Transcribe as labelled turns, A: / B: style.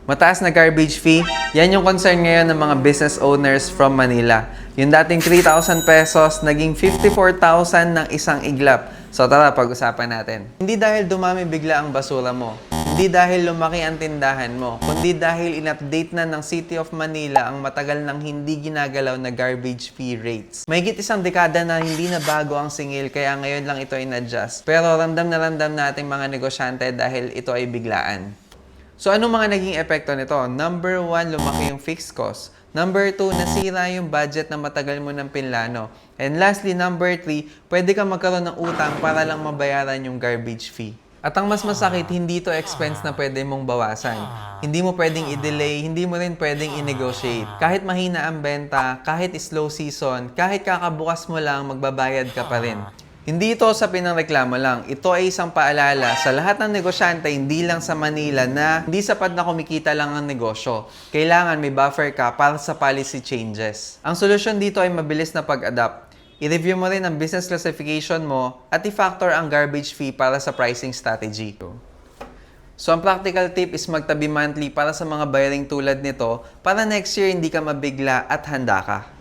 A: Mataas na garbage fee, yan yung concern ngayon ng mga business owners from Manila. Yung dating 3,000 pesos, naging 54,000 ng isang iglap. So tara, pag-usapan natin. Hindi dahil dumami bigla ang basura mo, hindi dahil lumaki ang tindahan mo, kundi dahil in-update na ng City of Manila ang matagal nang hindi ginagalaw na garbage fee rates. Mahigit isang dekada na hindi na bago ang singil, kaya ngayon lang ito in-adjust. Pero ramdam na ramdam nating mga negosyante dahil ito ay biglaan. So, anong mga naging epekto nito? Number 1, lumaki yung fixed cost. Number 2, nasira yung budget na matagal mo ng pinlano. And lastly, number 3, pwede kang magkaroon ng utang para lang mabayaran yung garbage fee. At ang mas masakit, hindi to expense na pwede mong bawasan. Hindi mo pwedeng i-delay, hindi mo rin pwedeng i-negotiate. Kahit mahina ang benta, kahit slow season, kahit kakabukas mo lang, magbabayad ka pa rin. Hindi ito sa pinangreklamo lang. Ito ay isang paalala sa lahat ng negosyante, hindi lang sa Manila, na hindi sapat na kumikita lang ang negosyo. Kailangan may buffer ka para sa policy changes. Ang solusyon dito ay mabilis na pag-adapt. I-review mo rin ang business classification mo at i-factor ang garbage fee para sa pricing strategy. So, ang practical tip is magtabi monthly para sa mga bayaring tulad nito para next year hindi ka mabigla at handa ka.